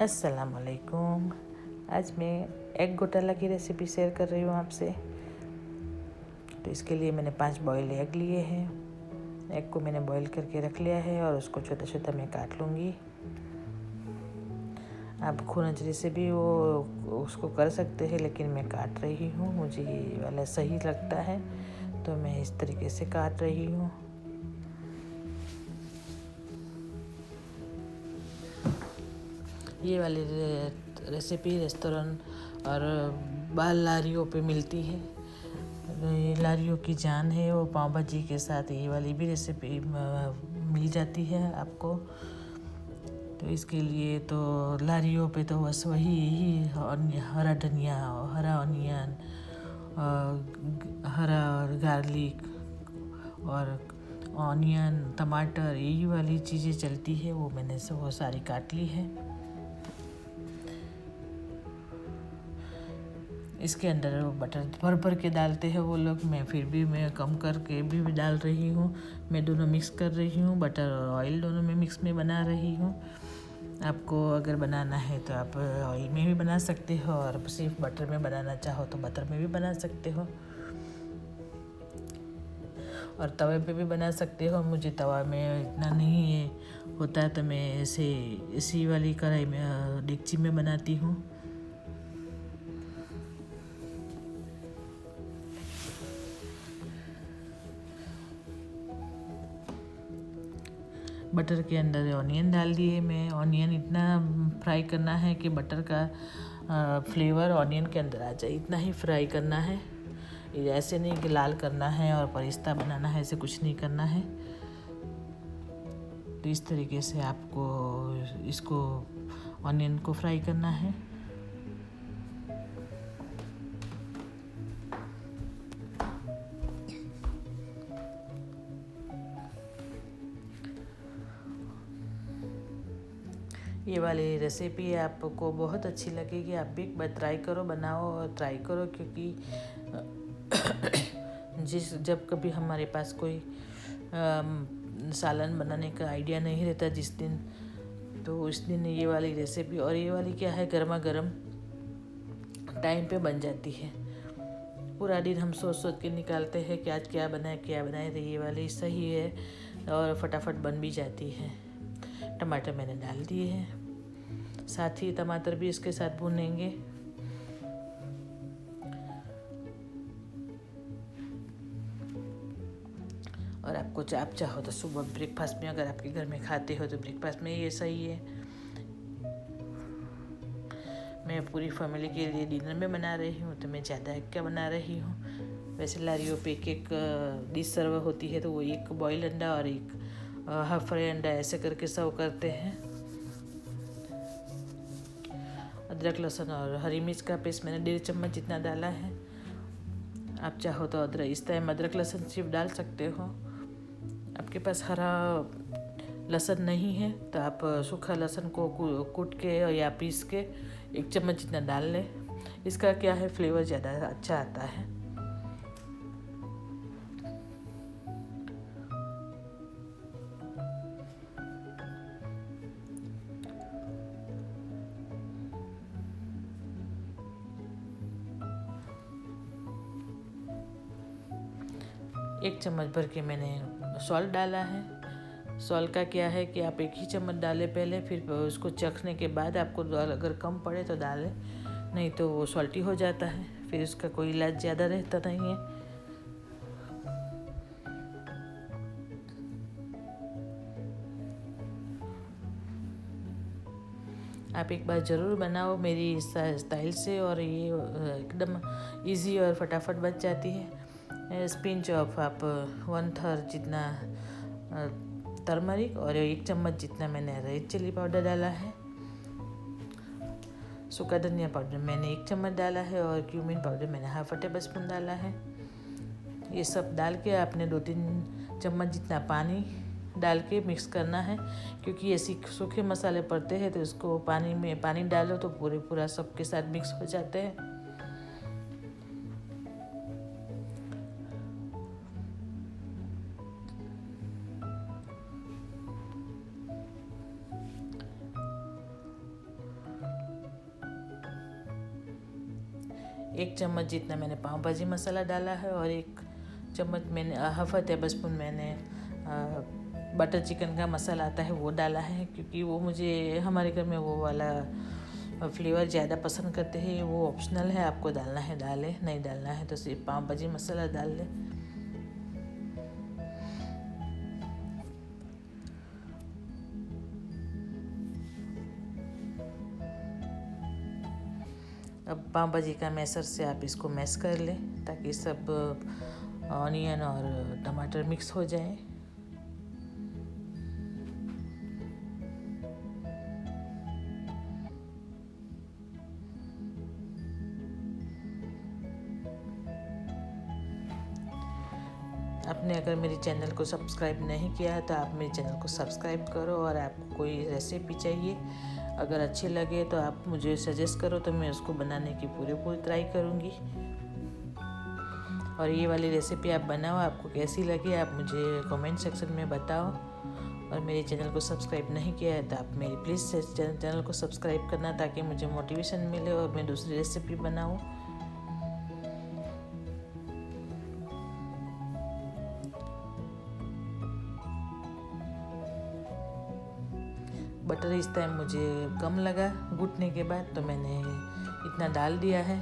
अस्सलाम वालेकुम। आज मैं एग घोटाला की रेसिपी शेयर कर रही हूँ आपसे। तो इसके लिए मैंने 5 बॉयल एग लिए हैं। एग को मैंने बॉईल करके रख लिया है और उसको छोटा छोटा मैं काट लूँगी। आप खूनजरी से भी वो उसको कर सकते हैं, लेकिन मैं काट रही हूँ, मुझे ये वाला सही लगता है तो मैं इस तरीके से काट रही हूँ। ये वाली रेसिपी रेस्टोरेंट और बाल लारियों पे मिलती है। लारियों की जान है वो पाव भाजी के साथ। ये वाली भी रेसिपी मिल जाती है आपको। तो इसके लिए तो लारियों पे तो बस वही हरा धनिया, हरा ऑनियन, हरा गार्लिक और ऑनियन, टमाटर, यही वाली चीज़ें चलती है। वो मैंने वो सारी काट ली है। इसके अंदर बटर भर भर के डालते हैं वो लोग, मैं कम करके भी डाल रही हूँ। मैं दोनों मिक्स कर रही हूँ, बटर और ऑयल दोनों में मिक्स में बना रही हूँ। आपको अगर बनाना है तो आप ऑयल में भी बना सकते हो, और सिर्फ बटर में बनाना चाहो तो बटर में भी बना सकते हो, और तवे पे भी बना सकते हो। मुझे तवा में इतना नहीं होता है तो मैं ऐसे इसी वाली कढ़ाई में डेगची में बनाती हूँ। बटर के अंदर ऑनियन डाल दिए मैं। ऑनियन इतना फ्राई करना है कि बटर का फ्लेवर ऑनियन के अंदर आ जाए, इतना ही फ्राई करना है। ऐसे नहीं कि लाल करना है और परिस्ता बनाना है, ऐसे कुछ नहीं करना है। तो इस तरीके से आपको इसको ऑनियन को फ्राई करना है। ये वाली रेसिपी आपको बहुत अच्छी लगेगी। आप भी एक बार ट्राई करो, बनाओ और ट्राई करो, क्योंकि जब कभी हमारे पास कोई सालन बनाने का आइडिया नहीं रहता जिस दिन, तो उस दिन ये वाली रेसिपी, और ये वाली क्या है, गर्मा गर्म टाइम पे बन जाती है। पूरा दिन हम सोच सोच के निकालते हैं कि आज क्या बनाए क्या बनाए, तो ये वाली सही है और फटाफट बन भी जाती है। टमाटर मैंने डाल दिए हैं, साथ ही टमाटर भी इसके साथ भूनेंगे। और आपको आप चाहो तो सुबह ब्रेकफास्ट में, अगर आपके घर में खाते हो तो ब्रेकफास्ट में ये सही है। मैं पूरी फैमिली के लिए डिनर में बना रही हूँ तो मैं ज़्यादा एग का बना रही हूँ। वैसे लारियों पे एक डिश सर्व होती है तो वो एक बॉयल अंडा और एक हाफ फ्राई अंडा ऐसे करके सर्व करते हैं। अदरक, लहसुन और हरी मिर्च का पेस्ट मैंने 1.5 चम्मच जितना डाला है। आप चाहो तो इस टाइम अदरक लहसुन सिर्फ डाल सकते हो। आपके पास हरा लहसुन नहीं है तो आप सूखा लहसुन को कूट के या पीस के 1 चम्मच जितना डाल लें। इसका क्या है, फ्लेवर ज़्यादा अच्छा आता है। एक चम्मच भर के मैंने सॉल्ट डाला है। सॉल्ट का क्या है कि आप 1 ही चम्मच डालें पहले, फिर उसको चखने के बाद आपको अगर कम पड़े तो डालें, नहीं तो वो सॉल्टी हो जाता है, फिर उसका कोई इलाज ज़्यादा रहता नहीं है। आप एक बार ज़रूर बनाओ मेरी इस स्टाइल से, और ये एकदम इजी और फटाफट बन जाती है। स्पिंच ऑफ आप 1/3 जितना टर्मरिक और 1 चम्मच जितना मैंने रेड चिली पाउडर डाला है। सूखा धनिया पाउडर मैंने 1 चम्मच डाला है, और क्यूमिन पाउडर मैंने हाफ टेबल स्पून डाला है। ये सब डाल के आपने 2-3 चम्मच जितना पानी डाल के मिक्स करना है, क्योंकि ऐसे सूखे मसाले पड़ते हैं तो इसको पानी डालो तो पूरा सबके साथ मिक्स हो जाते हैं। 1 चम्मच जितना मैंने पाव भाजी मसाला डाला है और 1 चम्मच मैंने हाफ टेबल स्पून मैंने बटर चिकन का मसाला आता है वो डाला है, क्योंकि वो मुझे हमारे घर में वो वाला फ्लेवर ज़्यादा पसंद करते हैं। वो ऑप्शनल है, आपको डालना है डालें, नहीं डालना है तो सिर्फ पाव भाजी मसाला डाल लें। अब पाव भाजी का मैसर से आप इसको मैश कर लें ताकि सब ऑनियन और टमाटर मिक्स हो जाए। आपने अगर मेरे चैनल को सब्सक्राइब नहीं किया है तो आप मेरे चैनल को सब्सक्राइब करो, और आपको कोई रेसिपी चाहिए अगर अच्छी लगे तो आप मुझे सजेस्ट करो तो मैं उसको बनाने की पूरी ट्राई करूँगी। और ये वाली रेसिपी आप बनाओ, आपको कैसी लगी आप मुझे कमेंट सेक्शन में बताओ। और मेरे चैनल को सब्सक्राइब नहीं किया है तो आप मेरी प्लीज़ चैनल को सब्सक्राइब करना ताकि मुझे मोटिवेशन मिले और मैं दूसरी रेसिपी बनाऊँ। बटर इस टाइम मुझे कम लगा घुटने के बाद, तो मैंने इतना डाल दिया है।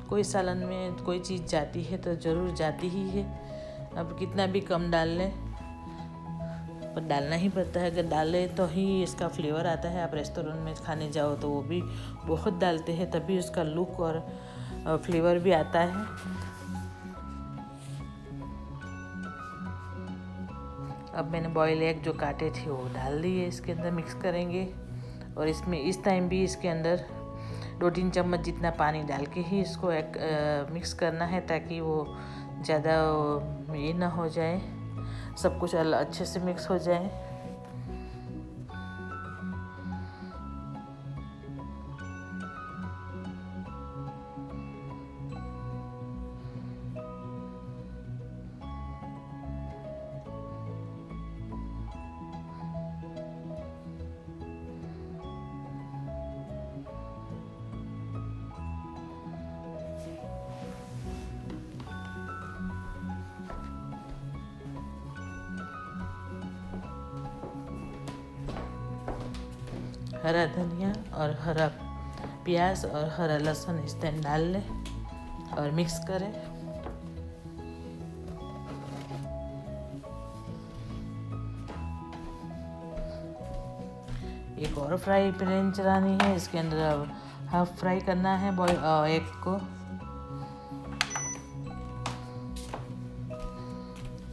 कोई सालन में कोई चीज़ जाती है तो ज़रूर जाती ही है, अब कितना भी कम डाल लें पर डालना ही पड़ता है। अगर डाले तो ही इसका फ्लेवर आता है। आप रेस्टोरेंट में खाने जाओ तो वो भी बहुत डालते हैं, तभी उसका लुक और फ्लेवर भी आता है। अब मैंने बॉयल एग जो काटे थे वो डाल दिए, इसके अंदर मिक्स करेंगे। और इसमें इस टाइम भी इसके अंदर 2-3 चम्मच जितना पानी डाल के ही इसको मिक्स करना है ताकि वो ज़्यादा ये ना हो जाए, सब कुछ अच्छे से मिक्स हो जाए। हरा धनिया और हरा प्याज और हरा लहसुन इस टाइम डाल लें और मिक्स करें। एक और फ्राई पैन चलानी है, इसके अंदर हाफ फ्राई करना है एग को।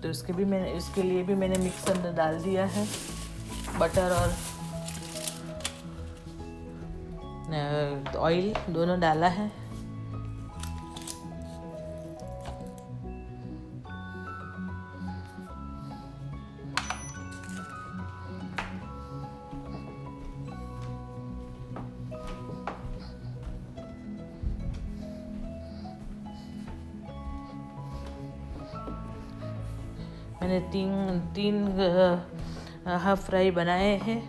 तो इसके लिए भी मैंने मिक्स अंदर डाल दिया है, बटर और ऑयल दोनों डाला है। मैंने तीन हाफ फ्राई बनाए हैं।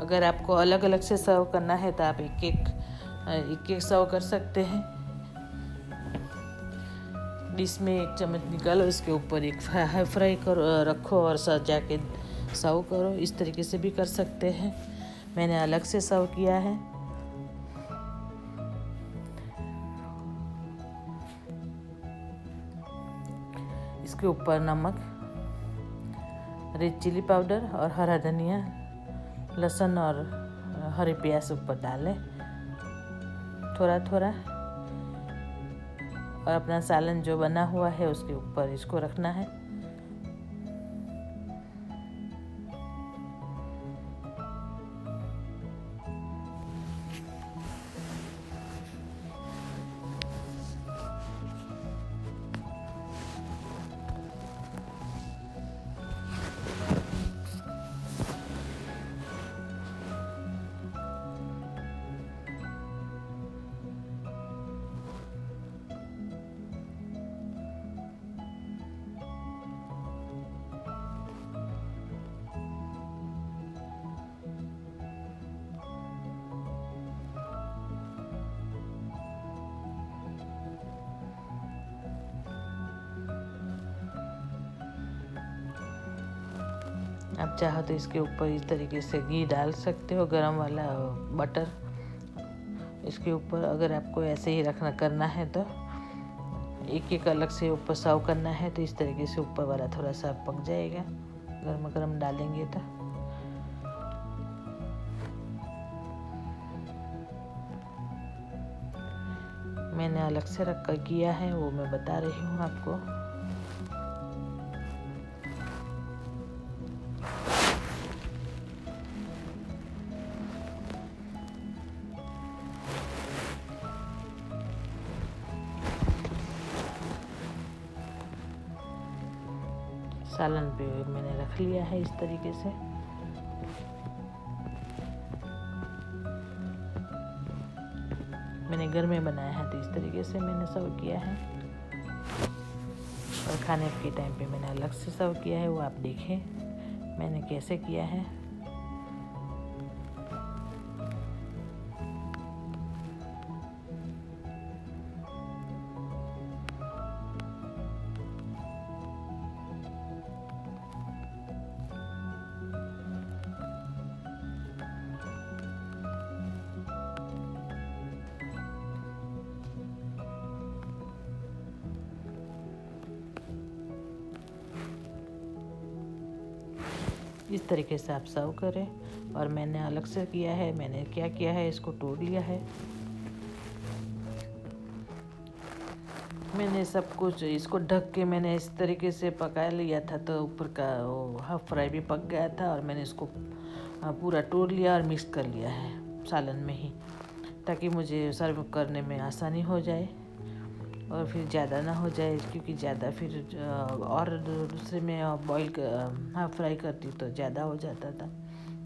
अगर आपको अलग अलग से सर्व करना है तो आप एक एक सर्व कर सकते हैं। डिश में 1 चम्मच निकालो, इसके ऊपर एक हाफ फ्राई करो रखो और सजा के सर्व करो। इस तरीके से भी कर सकते हैं, मैंने अलग से सर्व किया है। इसके ऊपर नमक, रेड चिली पाउडर और हरा धनिया, लहसुन और हरे प्याज ऊपर डालें थोड़ा थोड़ा, और अपना सालन जो बना हुआ है उसके ऊपर इसको रखना है। आप चाहो तो इसके ऊपर इस तरीके से घी डाल सकते हो, गरम वाला बटर इसके ऊपर। अगर आपको ऐसे ही करना है तो एक एक अलग से ऊपर सर्व करना है तो इस तरीके से ऊपर वाला थोड़ा सा पक जाएगा, गर्मा गर्म डालेंगे तो। मैंने अलग से रख कर किया है, वो मैं बता रही हूँ आपको। सालन पे मैंने रख लिया है इस तरीके से। मैंने घर में बनाया है तो इस तरीके से मैंने सर्व किया है, और खाने के टाइम पे मैंने अलग से सर्व किया है, वो आप देखें मैंने कैसे किया है। इस तरीके से आप सर्व करें। और मैंने अलग से किया है, मैंने क्या किया है, इसको तोड़ लिया है। मैंने सब कुछ इसको ढक के मैंने इस तरीके से पका लिया था, तो ऊपर का वो हाफ फ्राई भी पक गया था, और मैंने इसको पूरा तोड़ लिया और मिक्स कर लिया है सालन में ही, ताकि मुझे सर्व करने में आसानी हो जाए और फिर ज़्यादा ना हो जाए, क्योंकि ज़्यादा फिर और दूसरे में बॉईल हाफ फ्राई करती तो ज़्यादा हो जाता था,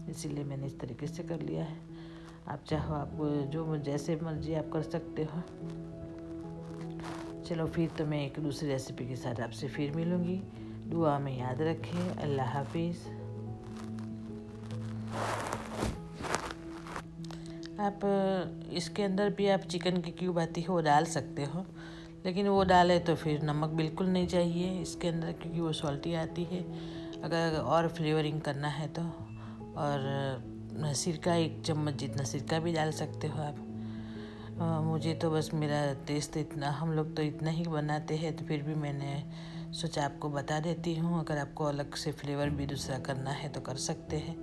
इसीलिए मैंने इस तरीके से कर लिया है। आप चाहो आप जो जैसे मर्जी आप कर सकते हो। चलो फिर तो मैं एक दूसरी रेसिपी के साथ आपसे फिर मिलूँगी। दुआ में याद रखें। अल्लाह हाफिज़। आप इसके अंदर भी आप चिकन की क्यूब आती है वो डाल सकते हो, लेकिन वो डाले तो फिर नमक बिल्कुल नहीं चाहिए इसके अंदर, क्योंकि वो सॉल्टी आती है। अगर और फ्लेवरिंग करना है तो, और सिरका 1 चम्मच जितना सिरका भी डाल सकते हो आप। मुझे तो बस मेरा टेस्ट इतना, हम लोग तो इतना ही बनाते हैं, तो फिर भी मैंने सोचा आपको बता देती हूँ। अगर आपको अलग से फ्लेवर भी दूसरा करना है तो कर सकते हैं।